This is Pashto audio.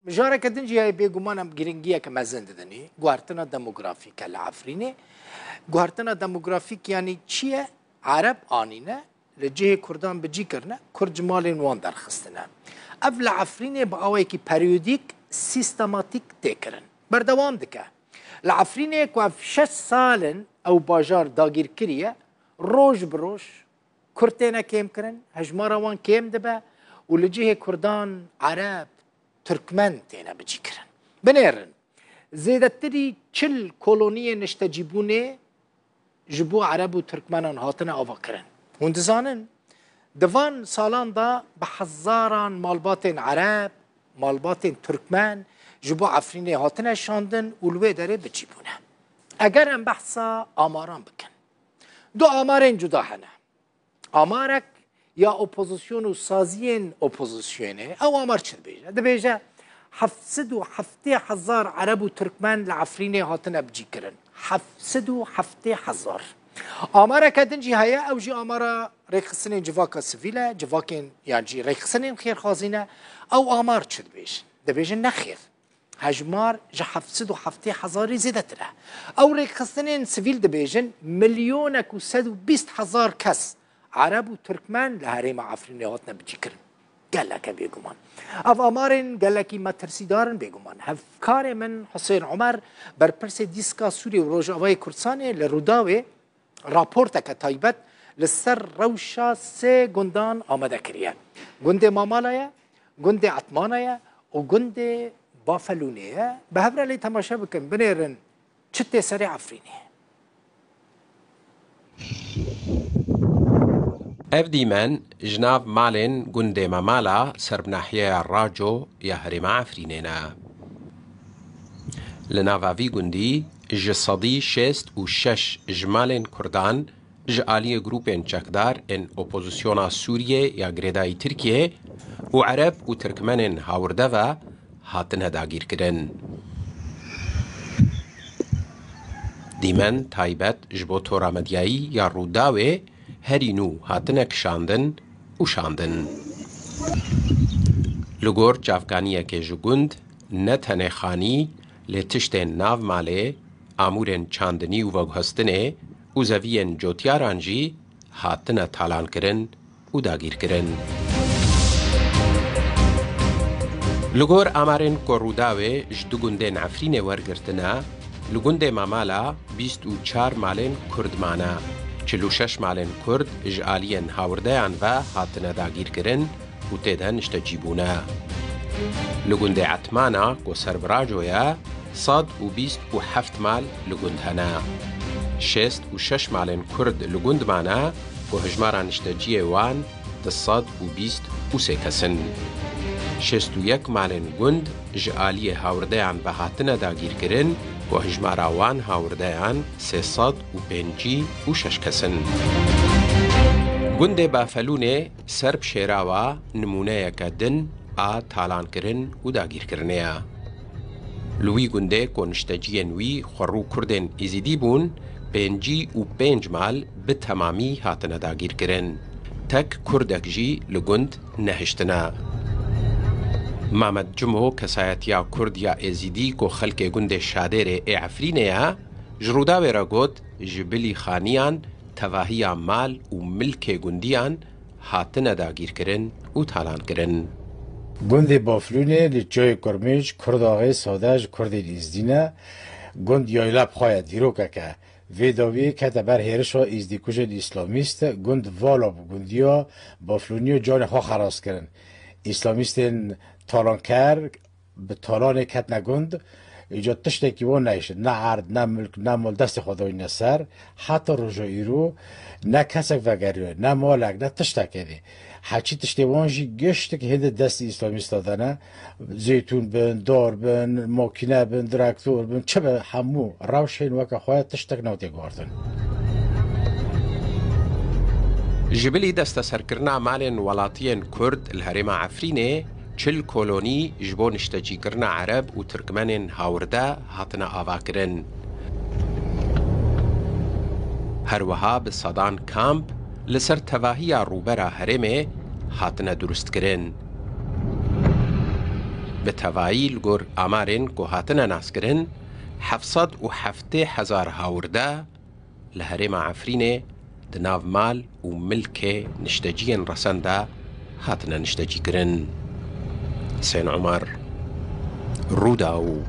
مجارة كدنجي هاي بيقومانا بجرينجية كما زنددني قوارتنا ديموغرافيك العفريني قوارتنا ديموغرافيك يعني تشيه عرب آنينا لجيه كردان بجي کرنا کرد جمالين وان درخستنا افل عفريني بقاوي كي بريوديك سيستماتيك تكرن بردوام دكه العفريني كو في 6 سالن او باجار داگير كريه روج بروش كرتنا كيم كرن هجمارا وان كيم دبا ولجيه كردان عرب تركمن تينا بجي كرن بنيرن زيدتري چل كولونيه نشتجيبونه جبو عرب و تركمنان هاتنا آوا كرن وندزانن دوان سالان دا بحزاران مالباتين عرب مالباتين تركمن جبو عفريني هاتنا شاندن ولوه داره بجيبونه اگر ام بحثا آماران بکن دو آمارين جدا هنه آمارك یا اپوزیسیون و سازین اپوزیسیونه او آمار چه بیجه؟ ده بیجه 770,000 عرب و ترکمن لعفرینه هاتنه بجی کرن 770,000 آمارا کدنجی هیا او جی آمارا ریخسنین جواکا سویله جواکین یعنی جی ریخسنین خیر خازینه او آمار چه بیجه؟ ده بیجه نخیر هجمار جه 770,000 زیده تره او ریخسنین سویل ده بیجن 1,120,000 کس عرب و ترکمن لهریم عفرینی هاتنا بجی کرن گلکه بیگمان اف آمارین گلکی مترسیدارن بیگمان هفکار من حسین عمر بر پرس دیسکا سوری و روژاوای کرسانه لروداوی راپورتا که تایبت لسر روشا 3 گندان آمده کریه گند مامالایه گند عطمانایه و گند بافلونیه به هفره لی تماشا بکن بنیرن چته سری عفرینی اف دیمن جناب مالن گنده ممالا سرب ناحیه راجو یا هرم عفرینینا لناوی گندی جسدی 6 و 6 جمالن کردان جالی گروپن چکدار ان اپوزیسیونا سوریه یا گریدای ترکیه و عرب و ترکمنن هاورده و هاتن هداگیر کرن دیمن تایبت جبو تورا مدیایی یا روداوی هرینو هاتنک شاندن و شاندن لگور جافگانیه که جگوند نتنه خانی لتشتین ناو ماله آمورن چاندنی و وگهستنه و زوین جوتیاران جی هاتنه تالان کرن و داگیر کرن لگور آمارن کروداوه جدگوندن عفرین ورگرتنا لگونده مامالا 24 مالن کردمانه 46 مالن کرد اجعالین هاوردهان و هاتنه داگیر کرن و تیدهن اشتجیبونه لگونده عتمانا کو سربراجویا 127 مال لگوندهنه 6 مالن کرد لگوندمانه کو هجماران اشتجیه وان 123 کسن 61 مالن گوند اجعالیه هاوردهان و هاتنه داگیر کرن و هجماراوان هاوردهان 356 کسن. گنده بافلونه سرب شیراوا نمونه کدن تالان کرن و داگیر کرنه. لوی گنده کنشتجین وی خورو کردن ازیدی بون 55 مال به تمامی هاتنه داگیر کرن. تک کردک جی لگند نهشتنه. محمد جمعو کسایتیا کرد یا ازیدی کو خلق گند شادر عفرینه ها جرودا را گوت جبلی خانیان تواهی مال و ملک گندیان هاتنه داگیر کرن و تالان کرن گند بافلونه لچوی کرمیج کرد آغای سادج کرد ازدینه گند یایلاب خواه دیروکه که ویداوی که بر هرشا ازدیکوش اسلامیست گند والا گندیا بافلونیو جان خواه خراس کرن اسلامیستین تالان کر به تالان کت نگند ایجاد تشتکی و نیشد نه عرض نه ملک نه مال دست خدای نه سر حتی رجایی رو نه کسک وگریه نه مالک نه تشتکی دی هرچی تشتیوانجی گشت که هند دست اسلامیست دادنه زیتون بن دار بن ماکینه بن درکتور بن چه به همو روشین وکه خواهد تشتک نوتی گواردن جبلی دست سرکرنا مالن ولاتین کرد الهرم عفرینه چل کولونی جبون اشتجی کرنا عرب و ترکمنین هاورده هاتنا آوا کرن. هروها به صدان کامپ لسر تواهی روبرا هرمه هاتنا درست کرن. بتوایی لگور آمارین که هاتنه ناس کرن 770,000 هاورده لهرم عفرینه دناف مال و ملک نشتجین رسنده هاتنه نشتجی کرن. حسین عمر، روودا و